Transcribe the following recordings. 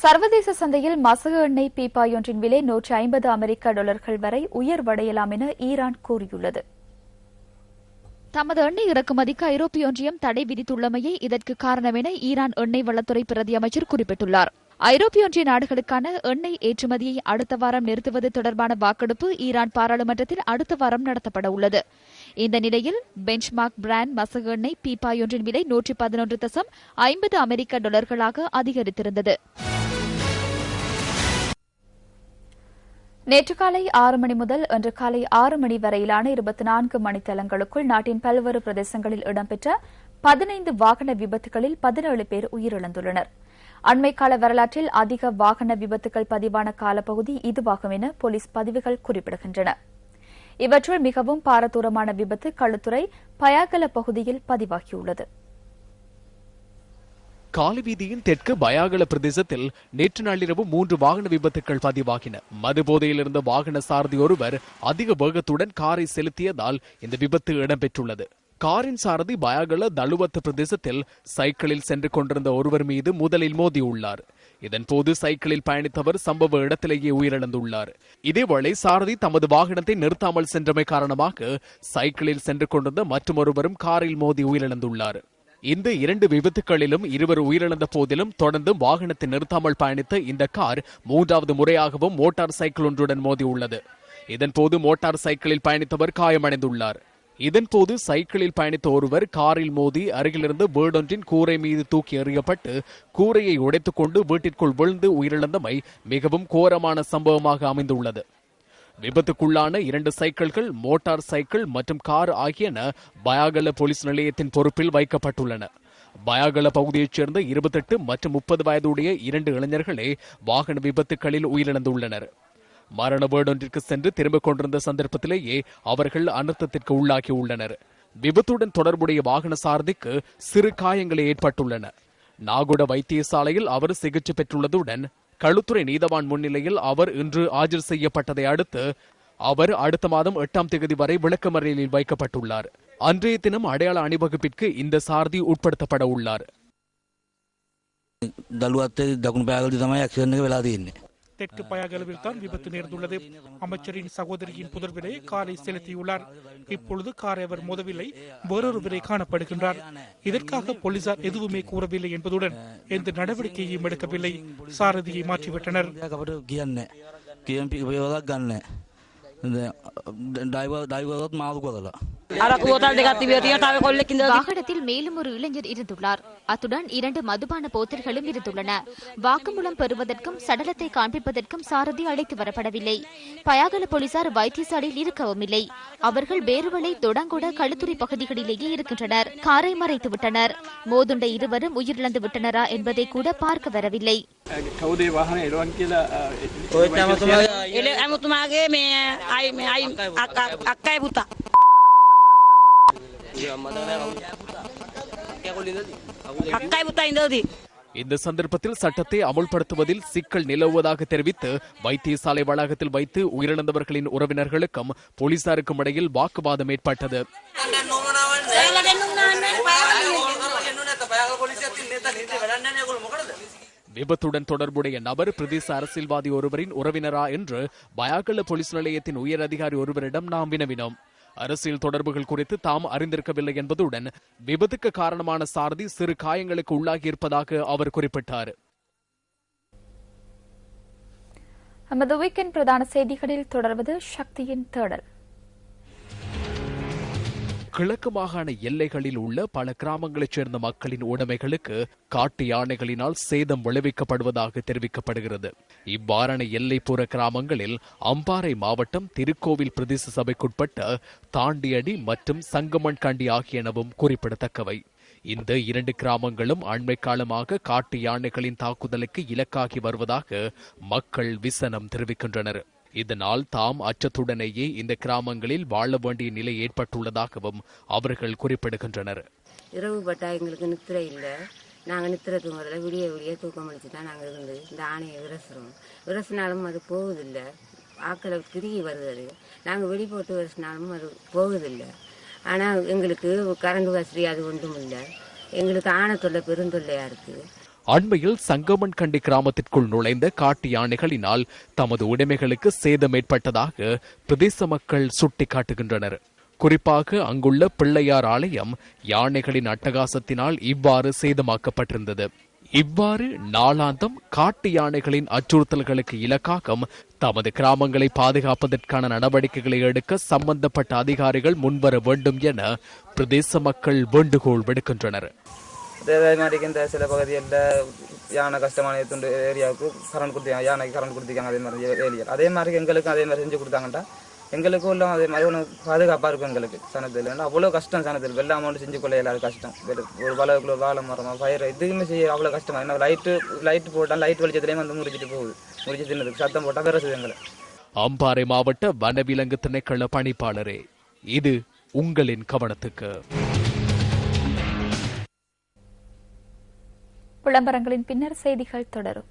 சர்வதேச சந்தையில் மசகு எண்ணெய் பீப்பாயொன்றின் விலை $150 வரை உயர்வடையலாம் என ஈரான் கூறியுள்ளது. தமது எண்ணெய் இறக்குமதிக்கு ஐரோப்பிய ஒன்றியம் தடை விதித்துள்ளமையே இதற்கு காரணம் என ஈரான் எண்ணெய் வளத்துறை பிரதி அமைச்சர் குறிப்பிட்டுள்ளார். ஐரோப்பிய ஒன்றிய நாடுகளுக்கான எண்ணெய் ஏற்றுமதியை அடுத்த வாரம் நிறுத்துவது தொடர்பான வாக்கெடுப்பு ஈரான் பாராளுமன்றத்தில் அடுத்த வாரம் நடத்தப்பட உள்ளது. இந்த நிலையில் பெஞ்ச்மார்க் பிராண்ட் மசகு எண்ணெய் பீப்பாயொன்றின் விலை $111.50 அதிகரித்திருந்தது. நேற்று காலை 6 மணி முதல் இன்று காலை 6 மணி வரையிலான 24 மணித்தலங்களுக்குள் நாட்டின் பல்வேறு பிரதேசங்களில் இடம்பெற்ற 15 வாகன விபத்துகளில் 17 பேர் உயிரிழந்துள்ளனர். அண்மைக்கால வரலாற்றில் அதிக வாகன விபத்துகள் பதிவான காலப்பகுதி இதுவாகும் என போலீஸ் பதிவுகள் குறிப்பிடுகின்றன. இவற்றுள் மிகவும் பாரதூரமான விபத்து களுத்துறை பயாகல பகுதியில் பதிவாகியுள்ளது. காலிவீதியின் தெற்கு பயாகல பிரதேசத்தில் நேற்று நள்ளிரவு 3 வாகன விபத்துகள் பதிவாகின. மதுபோதையில் இருந்த வாகன சாரதி ஒருவர் அதிக வேகத்துடன் காரை செலுத்தியதால் இந்த விபத்து இடம்பெற்றுள்ளது. காரின் சாரதி பயாகல தலுவத்த பிரதேசத்தில் சைக்கிளில் சென்று கொண்டிருந்த ஒருவர் மீது முதலில் மோதியுள்ளார். இதன்போது சைக்கிளில் பயணித்தவர் சம்பவ இடத்திலேயே உயிரிழந்துள்ளார். இதேவேளை சாரதி தமது வாகனத்தை நிறுத்தாமல் சென்றமை காரணமாக சைக்கிளில் சென்று கொண்டிருந்த மற்றொருவரும் காரில் மோதி உயிரிழந்துள்ளார். இந்த 2 விபத்துகளிலும் இருவர் உயிரிழந்த போதிலும் தொடர்ந்து வாகனத்தை நிறுத்தாமல் பயணித்த இந்த கார் 3வது முறையாகவும் மோட்டார் சைக்கிள் ஒன்றுடன் மோதியுள்ளது. இதன்போது மோட்டார் சைக்கிளில் பயணித்தவர் காயமடைந்துள்ளார். இதன்போது சைக்கிளில் பயணித்த ஒருவர் காரில் மோதி அருகிலிருந்து வீடொன்றின் கூரை மீது தூக்கி எறியப்பட்டு கூரையை உடைத்துக் கொண்டு வீட்டிற்குள் விழுந்து உயிரிழந்தமை மிகவும் கோரமான சம்பவமாக அமைந்துள்ளது. விபத்துக்குள்ளான 2 சைக்கிள்கள், மோட்டார் சைக்கிள் மற்றும் கார் ஆகியன பயாகல போலீஸ் நிலையத்தின் பொறுப்பில் வைக்கப்பட்டுள்ளன. பயாகல பகுதியைச் சேர்ந்த 28 மற்றும் 30 வயதுடைய 2 இளைஞர்களே வாகன விபத்துகளில் உயிரிழந்துள்ளனர். மரண வீடொன்றிற்கு சென்று திரும்பிக் கொண்டிருந்த சந்தர்ப்பத்திலேயே அவர்கள் அனர்த்தத்திற்கு உள்ளாகியுள்ளனர். விபத்துடன் தொடர்புடைய வாகன சாரதிக்கு சிறு காயங்களே ஏற்பட்டுள்ளன. நாகுட வைத்தியசாலையில் அவர் சிகிச்சை பெற்றுள்ளதுடன் களுத்துறை நீதவான் முன்னிலையில் அவர் இன்று ஆஜர் செய்யப்பட்டதை அடுத்து அவர் அடுத்த மாதம் 8ஆம் தேதி வரை விளக்கமறியலில் வைக்கப்பட்டுள்ளார். அன்றைய தினம் அடையாள அணிவகுப்பிற்கு இந்த சாரதி உட்படுத்தப்பட உள்ளார். தெற்கு பயாகலவில் தான் விபத்து நேர்ந்துள்ளது. அமைச்சரின் சகோதரியின் புதல்வரே காரை செலுத்தியுள்ளார். இப்பொழுது காரை அவர் மோதவில்லை, வேறொருவரை காணப்படுகின்றார். இதற்காக போலீசார் எதுவுமே கூறவில்லை என்பதுடன் எந்த நடவடிக்கையையும் எடுக்கவில்லை. சாரதியை மாற்றிவிட்டனர். வாகனத்தில் மேலும் ஒரு இளைஞர் இருந்துள்ளார். அத்துடன் 2 மதுபான போத்தல்களும் இருந்துள்ளன. வாக்குமூலம் பெறுவதற்கும் சடலத்தை காண்பிப்பதற்கும் சாரதி அழைத்து வரப்படவில்லை. பயாகல போலீசார் வைத்தியசாலையில் இருக்கவும் இல்லை. அவர்கள் பேருவளை, தொடங்கோட, களுத்துறை பகுதிகளிலேயே இருக்கின்றனர். காரை மறைத்து விட்டனர். மோதுண்ட இருவரும் உயிரிழந்து விட்டனரா என்பதை கூட பார்க்க வரவில்லை. இந்த சந்தர்ப்பத்தில் சட்டத்தை அமுல்படுத்துவதில் சிக்கல் நிலவுவதாக தெரிவித்து வைத்தியசாலை வளாகத்தில் வைத்து உயிரிழந்தவர்களின் உறவினர்களுக்கும் போலீசாருக்கும் இடையில் வாக்குவாதம் ஏற்பட்டது. விபத்துடன் தொடர்புடைய நபர் பிரதேச அரசியல்வாதி ஒருவரின் உறவினரா என்று பயாகல போலீஸ் நிலையத்தின் உயர் அதிகாரி ஒருவரிடம் நாம் வினவினோம். அரசியல் தொடர்புகள் குறித்து தாம் அறிந்திருக்கவில்லை என்பதுடன் விபத்துக்கு காரணமான சாரதி சிறு காயங்களுக்கு உள்ளாகியிருப்பதாக அவர் குறிப்பிட்டார். நமது வீக்கெண்ட் பிரதான செய்திகளில் தொடர்வது சக்தியின் தேடல். கிழக்கு மாகாண எல்லைகளில் உள்ள பல கிராமங்களைச் சேர்ந்த மக்களின் உடைமைகளுக்கு காட்டு யானைகளினால் சேதம் விளைவிக்கப்படுவதாக தெரிவிக்கப்படுகிறது. இவ்வாறான எல்லைப்புற கிராமங்களில் அம்பாறை மாவட்டம் திருக்கோவில் பிரதேச சபைக்குட்பட்ட தாண்டியடி மற்றும் சங்கமன்காண்டி ஆகியனவும் குறிப்பிடத்தக்கவை. இந்த 2 கிராமங்களும் அண்மை காலமாக காட்டு யானைகளின் தாக்குதலுக்கு இலக்காகி வருவதாக மக்கள் விசனம் தெரிவிக்கின்றனர். இதனால் தாம் அச்சத்துடனேயே இந்த கிராமங்களில் வாழ வேண்டிய நிலை ஏற்பட்டுள்ளதாகவும் அவர்கள் குறிப்பிடுகின்றனர். இரவு பட்டா எங்களுக்கு நித்திரை இல்லை. நாங்கள் நித்திரை தூங்குறதுல விடிய விடிய தூக்கம் அடிச்சு தான் நாங்கள் இருந்து இந்த ஆணையை விரசினாலும் அது போகுதில்லை. ஆக்களை திரும்பி வருது. நாங்கள் வெடி போட்டு விரசினாலும் அது போகுதில்லை. ஆனால் எங்களுக்கு கரண்ட் வசதி அது ஒன்றும் இல்லை. எங்களுக்கு ஆணை தொல்லை பெருந்தொல்லையாக இருக்குது. அண்மையில் சங்கமன் கண்டி கிராமத்திற்குள் நுழைந்த காட்டு யானைகளினால் தமது உடைமைகளுக்கு சேதம் ஏற்பட்டதாக பிரதேச மக்கள் சுட்டிக்காட்டுகின்றனர். குறிப்பாக அங்குள்ள பிள்ளையார் ஆலயம் யானைகளின் அட்டகாசத்தினால் இவ்வாறு சேதமாக்கப்பட்டிருந்தது. இவ்வாறு நாளாந்தம் காட்டு யானைகளின் அச்சுறுத்தல்களுக்கு இலக்காகும் தமது கிராமங்களை பாதுகாப்பதற்கான நடவடிக்கைகளை எடுக்க சம்பந்தப்பட்ட அதிகாரிகள் முன்வர வேண்டும் என பிரதேச மக்கள் வேண்டுகோள் விடுக்கின்றனர். அதே மாதிரி இந்த சில பகுதியில் யானை கஷ்டமான துண்டு ஏரியாவுக்கு கரண்ட் கொடுத்தாங்க, யானைக்கு கரண்ட் கொடுத்திருக்காங்க. அதே மாதிரி ஏரியா அதே மாதிரி எங்களுக்கும் அதே மாதிரி செஞ்சு கொடுத்தாங்கட்டா எங்களுக்கும் எல்லாம் அதே மாதிரி ஒன்று பாதுகாப்பாக இருக்கும். எங்களுக்கு சனத்தில் அவ்வளோ கஷ்டம், சனத்தில் வெள்ள அமௌண்ட் செஞ்சு கொள்ள எல்லாரும் கஷ்டம். ஒரு வளவுக்குள்ள வாழை மரமாக ஃபயர் இதுவுமே செய்ய அவ்வளோ கஷ்டமாக. ஏன்னா லைட்டு போட்டால் லைட் வெளிச்சத்துலேயும் வந்து முறிச்சிட்டு போகுது. முறிச்சு தின்னதுக்கு சத்தம் போட்டால் விரசுது எங்களை. அம்பாறை மாவட்ட வனவிலங்கு திணைக்கள பணிப்பாளரே, இது உங்களின் கவனத்துக்கு. விளம்பரங்களின் பின்னர் செய்திகள் தொடரும்.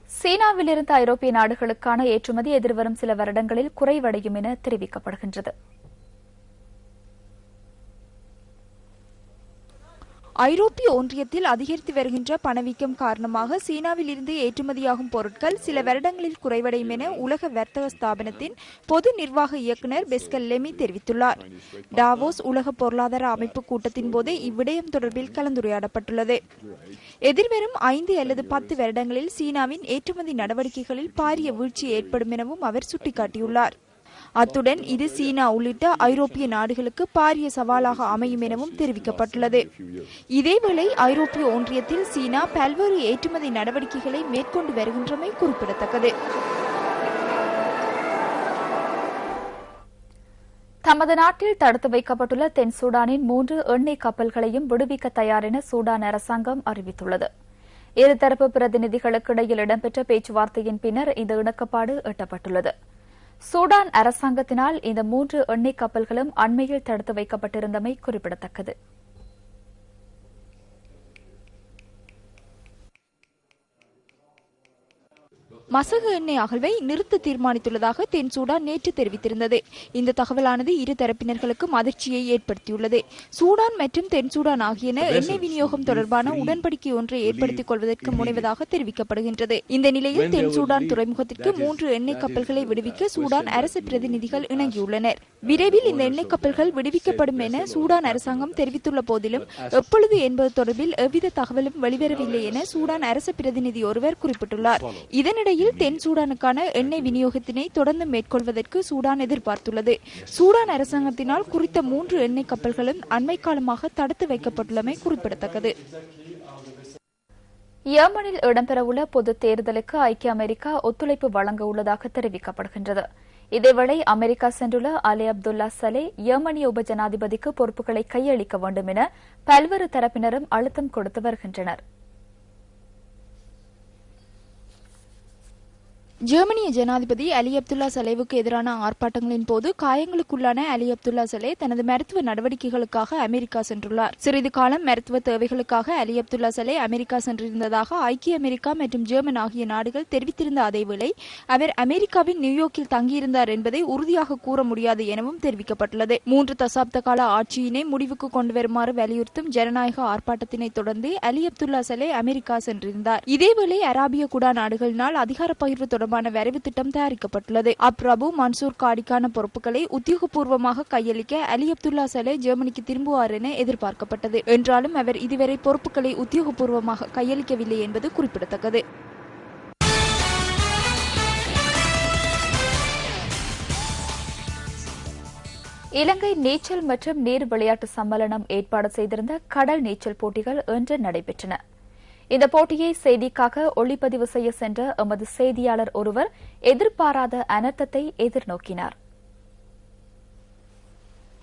சீனாவிலிருந்து ஐரோப்பிய நாடுகளுக்கான ஏற்றுமதி எதிர்வரும் சில வருடங்களில் குறைவடையும் என தெரிவிக்கப்படுகின்றது. ஐரோப்பிய ஒன்றியத்தில் அதிகரித்து வருகின்ற பணவீக்கம் காரணமாக சீனாவில் இருந்து ஏற்றுமதியாகும் பொருட்கள் சில வருடங்களில் குறைவடையும் என உலக வர்த்தக ஸ்தாபனத்தின் பொது நிர்வாக இயக்குநர் பெஸ்கல் லெமி தெரிவித்துள்ளார். டாவோஸ் உலக பொருளாதார அமைப்பு கூட்டத்தின் போது இவ்விடயம் தொடர்பில் கலந்துரையாடப்பட்டுள்ளது. எதிர்வரும் 5 அல்லது 10 வருடங்களில் சீனாவின் ஏற்றுமதி நடவடிக்கைகளில் பாரிய வீழ்ச்சி ஏற்படும் எனவும் அவர் சுட்டிக்காட்டியுள்ளார். அத்துடன் இது சீனா உள்ளிட்ட ஐரோப்பிய நாடுகளுக்கு பாரிய சவாலாக அமையும் எனவும் தெரிவிக்கப்பட்டுள்ளது. இதேவேளை ஐரோப்பிய ஒன்றியத்தில் சீனா பல்வேறு ஏற்றுமதி நடவடிக்கைகளை மேற்கொண்டு வருகின்றமை குறிப்பிடத்தக்கது. தமது நாட்டில் தடுத்து வைக்கப்பட்டுள்ள தென் சூடானின் 3 எண்ணெய் கப்பல்களையும் விடுவிக்க தயார் என சூடான் அரசாங்கம் அறிவித்துள்ளது. இருதரப்பு பிரதிநிதிகளுக்கு இடையில் இடம்பெற்ற பேச்சுவார்த்தையின் பின்னர் இந்த இணக்கப்பாடு எட்டப்பட்டுள்ளது. சூடான் அரசாங்கத்தினால் இந்த 3 எண்ணெய் கப்பல்களும் அண்மையில் தடுத்து வைக்கப்பட்டிருந்தமை குறிப்பிடத்தக்கது. மசகு எண்ணெய் அகழ்வை நிறுத்த தீர்மானித்துள்ளதாக தென் சூடான் நேற்று தெரிவித்திருந்தது. இந்த தகவலானது இரு தரப்பினர்களுக்கும் அதிர்ச்சியை ஏற்படுத்தியுள்ளது. சூடான் மற்றும் தென் சூடான் ஆகியன எண்ணெய் விநியோகம் தொடர்பான உடன்படிக்கை ஒன்றை ஏற்படுத்திக் கொள்வதற்கு முனைவதாக தெரிவிக்கப்படுகின்றது. இந்த நிலையில் தென் சூடான் துறைமுகத்திற்கு 3 எண்ணெய் கப்பல்களை விடுவிக்க சூடான் அரசு பிரதிநிதிகள் இணங்கியுள்ளனர். விரைவில் இந்த எண்ணெய் கப்பல்கள் விடுவிக்கப்படும் என சூடான் அரசாங்கம் தெரிவித்துள்ள போதிலும் எப்பொழுது என்பது தொடர்பில் எவ்வித தகவலும் வெளிவரவில்லை என சூடான் அரசு பிரதிநிதி ஒருவர் குறிப்பிட்டுள்ளார். இதனிடையே தென் சூடானுக்கான எண்ணெய் விநியோகத்தினை தொடர்ந்து மேற்கொள்வதற்கு சூடான் எதிர்பார்த்துள்ளது. சூடான் அரசாங்கத்தினால் குறித்த 3 எண்ணெய் கப்பல்களும் அண்மை காலமாக தடுத்து வைக்கப்பட்டுள்ளமை குறிப்பிடத்தக்கது. யேமனில் இடம்பெறவுள்ள பொது தேர்தலுக்கு ஐக்கிய அமெரிக்கா ஒத்துழைப்பு வழங்க உள்ளதாக தெரிவிக்கப்படுகின்றது. இதேவேளை அமெரிக்கா சென்றுள்ள அலி அப்துல்லா சலே யேமனிய உப ஜனாதிபதிக்கு பொறுப்புகளை கையளிக்க வேண்டும் என பல்வேறு தரப்பினரும் அழுத்தம் கொடுத்து வருகின்றனர். ஜெர்மனிய ஜனாதிபதி அலி அப்துல்லா சலேவுக்கு எதிரான ஆர்ப்பாட்டங்களின் போது காயங்களுக்குள்ளான அலி அப்துல்லா சலே தனது மருத்துவ நடவடிக்கைகளுக்காக அமெரிக்கா சென்றுள்ளார். சிறிது காலம் மருத்துவ தேவைகளுக்காக அலி அப்துல்லா சலே அமெரிக்கா சென்றிருந்ததாக ஐக்கிய அமெரிக்கா மற்றும் ஜெர்மன் ஆகிய நாடுகள் தெரிவித்திருந்த அதேவேளை அவர் அமெரிக்காவின் நியூயார்க்கில் தங்கியிருந்தார் என்பதை உறுதியாக கூற முடியாது எனவும் தெரிவிக்கப்பட்டுள்ளது. 3 தசாப்த கால ஆட்சியினை முடிவுக்கு கொண்டு வருமாறு வலியுறுத்தும் ஜனநாயக ஆர்ப்பாட்டத்தினை தொடர்ந்து அலி அப்துல்லா சலே அமெரிக்கா சென்றிருந்தார். இதேவேளை அராபிய குடா நாடுகளினால் அதிகார பகிர்வு தொடர்பான வரைவு திட்டம் தயாரிக்கப்பட்டுள்ளது. அப்ரபு மன்சூர் காடிக்கான பொறுப்புகளை உத்தியோகபூர்வமாக கையளிக்க அலி அப்துல்லா சலே ஜெர்மனிக்கு திரும்புவார் என எதிர்பார்க்கப்பட்டது. என்றாலும் அவர் இதுவரை பொறுப்புகளை உத்தியோகபூர்வமாக கையளிக்கவில்லை என்பது குறிப்பிடத்தக்கது. இலங்கை நீச்சல் மற்றும் நீர் விளையாட்டு சம்மேளனம் ஏற்பாடு செய்திருந்த கடல் நீச்சல் போட்டிகள் இன்று நடைபெற்றன. இந்த போட்டியை செய்திக்காக ஒளிப்பதிவு செய்ய சென்ற எமது செய்தியாளர் ஒருவர் எதிர்பாராத அனர்த்தத்தை எதிர்நோக்கினார்.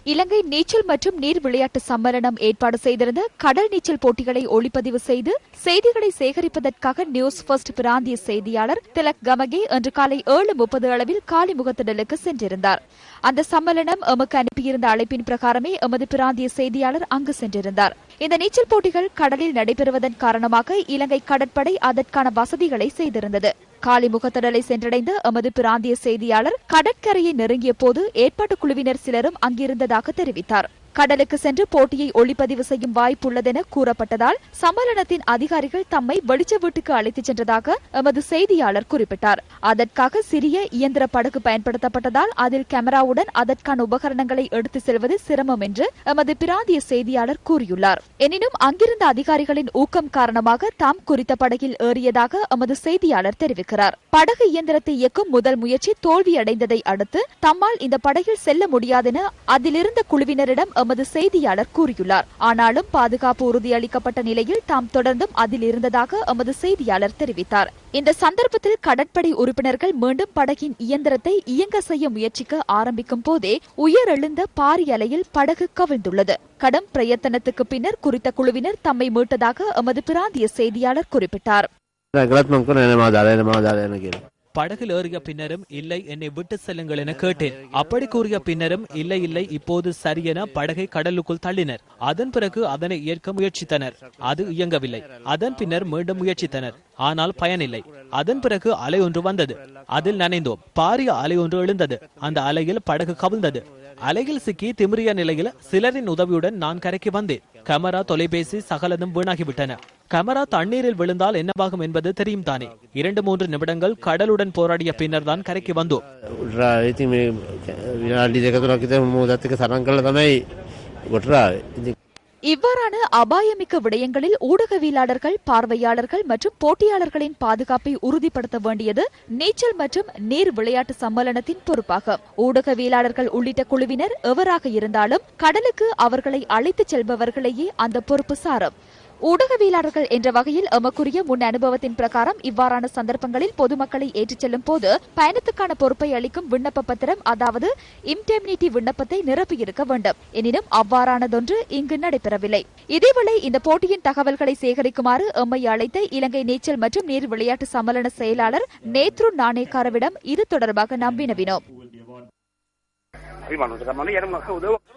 இலங்கை நீச்சல் மற்றும் நீர் விளையாட்டு சம்மேளனம் ஏற்பாடு செய்திருந்த கடல் நீச்சல் போட்டிகளை ஒளிப்பதிவு செய்து செய்திகளை சேகரிப்பதற்காக நியூஸ் ஃபர்ஸ்ட் பிராந்திய செய்தியாளர் திலக் கமகே இன்று காலை 7:30 அளவில் காலிமுகத்திடலுக்கு சென்றிருந்தார். அந்த சம்மேளனம் எமக்கு அனுப்பியிருந்த அழைப்பின் பிரகாரமே எமது பிராந்திய செய்தியாளர் அங்கு சென்றிருந்தார். இந்த நீச்சல் போட்டிகள் கடலில் நடைபெறுவதன் காரணமாக இலங்கை கடற்படை அதற்கான வசதிகளை செய்திருந்தது. காலிமுகத்திடலை சென்றடைந்த எமது பிராந்திய செய்தியாளர் கடற்கரையை நெருங்கிய போது ஏற்பாட்டுக் குழுவினர் சிலரும் அங்கிருந்ததாக தெரிவித்தார். கடலுக்கு சென்று போட்டியை ஒளிப்பதிவு செய்யும் வாய்ப்புள்ளதென கூறப்பட்டதால் சம்மேளனத்தின் அதிகாரிகள் தம்மை வெளிச்ச வீட்டுக்கு அழைத்துச் சென்றதாக எமது செய்தியாளர் குறிப்பிட்டார். அதற்காக சிறிய இயந்திர படகு பயன்படுத்தப்பட்டதால் அதில் கேமராவுடன் அதற்கான உபகரணங்களை எடுத்து செல்வது சிரமம் என்று எமது பிராந்திய செய்தியாளர் கூறியுள்ளார். எனினும் அங்கிருந்த அதிகாரிகளின் ஊக்கம் காரணமாக தாம் குறித்த படகில் ஏறியதாக எமது செய்தியாளர் தெரிவிக்கிறார். படகு இயந்திரத்தை இயக்கும் முதல் முயற்சி தோல்வியடைந்ததை அடுத்து தம்மால் இந்த படகில் செல்ல முடியாதென அதிலிருந்த குழுவினரிடம் எமது செய்தியாளர் கூறியுள்ளார். ஆனாலும் பாதுகாப்பு உறுதியளிக்கப்பட்ட நிலையில் தாம் தொடர்ந்தும் அதில் இருந்ததாக எமது செய்தியாளர் தெரிவித்தார். இந்த சந்தர்ப்பத்தில் கடற்படை உறுப்பினர்கள் மீண்டும் படகின் இயந்திரத்தை இயங்க செய்ய முயற்சிக்க ஆரம்பிக்கும் போதே உயரெழுந்த பாரிய அலையில் படகு கவிழ்ந்துள்ளது. கடும் பிரயத்தனத்துக்கு பின்னர் குறித்த குழுவினர் தம்மை மீட்டதாக எமது பிராந்திய செய்தியாளர் குறிப்பிட்டார். படகில் ஏறிய பின்னரும் இல்லை, என்னை விட்டு செல்லுங்கள் என கேட்டேன். அப்படி கூறிய பின்னரும் இல்லை இல்லை, இப்போது சரியென படகை கடலுக்குள் தள்ளினர். அதன் பிறகு அதனை ஏற்க முயற்சித்தனர். அது இயங்கவில்லை. அதன் பின்னர் மீண்டும் முயற்சித்தனர். ஆனால் பயனில்லை. அதன் பிறகு அலை ஒன்று வந்தது. அதில் நனைந்தோம். பாரிய அலை ஒன்று எழுந்தது. அந்த அலையில் படகு கவிழ்ந்தது. அலையில் சிக்கி திமிரிய நிலையில் சிலரின் உதவியுடன் நான் கரைக்கு வந்தேன். கேமரா, தொலைபேசி சகலதும் வீணாகிவிட்டன. கேமரா தண்ணீரில் விழுந்தால் என்னவாகும் என்பது தெரியும் தானே. 2-3 நிமிடங்கள் கடலுடன் போராடிய பின்னர் தான் கரைக்கு வந்தோம். இவ்வாறான அபாயமிக்க விடயங்களில் ஊடகவியலாளர்கள், பார்வையாளர்கள் மற்றும் போட்டியாளர்களின் பாதுகாப்பை உறுதிப்படுத்த வேண்டியது நீச்சல் மற்றும் நீர் விளையாட்டு சம்மேளனத்தின் பொறுப்பாகும். ஊடகவியலாளர்கள் உள்ளிட்ட குழுவினர் எவராக இருந்தாலும் கடலுக்கு அவர்களை அழைத்துச் செல்பவர்களையே அந்த பொறுப்பு சாரும். ஊடகவியலாளர்கள் என்ற வகையில் எமக்குரிய முன் அனுபவத்தின் பிரகாரம் இவ்வாறான சந்தர்ப்பங்களில் பொதுமக்களை ஏற்றிச் செல்லும் போது பயணத்துக்கான பொறுப்பை அளிக்கும் விண்ணப்ப பத்திரம், அதாவது இன்டெமினிட்டி விண்ணப்பத்தை நிரப்பியிருக்க வேண்டும். எனினும் அவ்வாறானதொன்று இங்கு நடைபெறவில்லை. இதேவேளை இந்த போட்டியின் தகவல்களை சேகரிக்குமாறு எம்மை அழைத்த இலங்கை நீச்சல் மற்றும் நீர் விளையாட்டு சம்மேளன செயலாளர் நேத்ரு நாணேக்காரவிடம் இது தொடர்பாக நாம் வினவினோம்.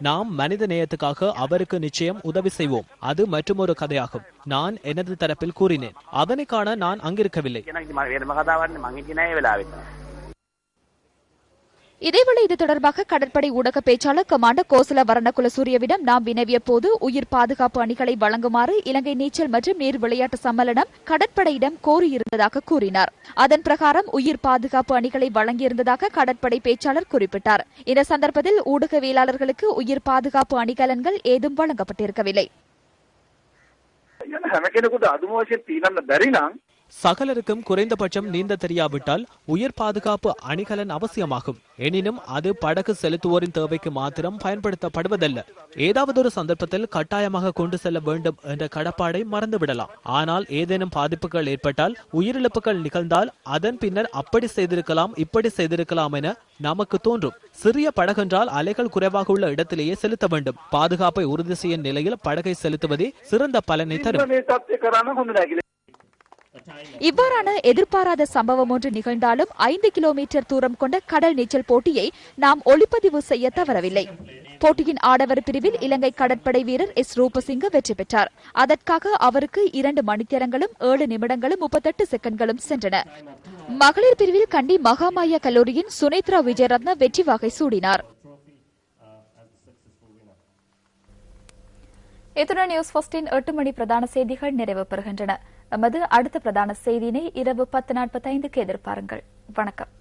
நாம் மனித நேயத்துக்காக அவருக்கு நிச்சயம் உதவி செய்வோம். அது மற்றொரு கதையாகும். நான் எனது தரப்பில் கூறினேன். அதனை காண நான் அங்கிருக்கவில்லை. இதேவேளை இது தொடர்பாக கடற்படை ஊடக பேச்சாளர் கமாண்டர் கோசல வரணகுல சூரியவிடம் நாம் வினவிய போது உயிர் பாதுகாப்பு அணிகளை வழங்குமாறு இலங்கை நீச்சல் மற்றும் நீர் விளையாட்டு சம்மேளனம் கடற்படையிடம் கோரியிருந்ததாக கூறினார். அதன் பிரகாரம் உயிர் பாதுகாப்பு அணிகளை வழங்கியிருந்ததாக கடற்படை பேச்சாளர் குறிப்பிட்டார். இந்த சந்தர்ப்பத்தில் ஊடகவியலாளர்களுக்கு உயிர் பாதுகாப்பு அணிகலன்கள் ஏதும் வழங்கப்பட்டிருக்கவில்லை. சகலருக்கும் குறைந்தபட்சம் நீந்த தெரியாவிட்டால் உயிர் பாதுகாப்பு அணிகலன் அவசியமாகும். எனினும் அது படகு செலுத்துவோரின் தேவைக்கு மாத்திரம் பயன்படுத்தப்படுவதல்ல. ஏதாவது ஒரு சந்தர்ப்பத்தில் கட்டாயமாக கொண்டு செல்ல வேண்டும் என்ற கடப்பாடை மறந்துவிடலாம். ஆனால் ஏதேனும் பாதிப்புகள் ஏற்பட்டால், உயிரிழப்புகள் நிகழ்ந்தால் அதன் பின்னர் அப்படி செய்திருக்கலாம், இப்படி செய்திருக்கலாம் என நமக்கு தோன்றும். சிறிய படகென்றால் அலைகள் குறைவாக உள்ள இடத்திலேயே செலுத்த வேண்டும். பாதுகாப்பை உறுதி செய்யும் நிலையில் படகை செலுத்துவதே சிறந்த பலனை தரும். இவ்வாறான எதிர்பாராத சம்பவம் ஒன்று நிகழ்ந்தாலும் 5 கிலோமீட்டர் தூரம் கொண்ட கடல் நீச்சல் போட்டியை நாம் ஒளிப்பதிவு செய்ய தவறவில்லை. போட்டியின் ஆடவர் பிரிவில் இலங்கை கடற்படை வீரர் எஸ் ரூபசிங்க வெற்றி பெற்றார். அதற்காக அவருக்கு 2 மணித்தியாலங்களும் 7 நிமிடங்களும் 38 செகண்ட்களும் சென்றன. மகளிர் பிரிவில் கண்டி மகாமாயா கல்லூரியின் சுனேத்ரா விஜயரத்ன வெற்றி வாகை சூடினார். இத்துடன் நியூஸ் ஃபர்ஸ்டின் 8 மணி பிரதான செய்திகள் நிறைவு பெறுகின்றன. நமது அடுத்த பிரதான செய்தியினை இரவு 10:45 எதிர்பாருங்கள். வணக்கம்.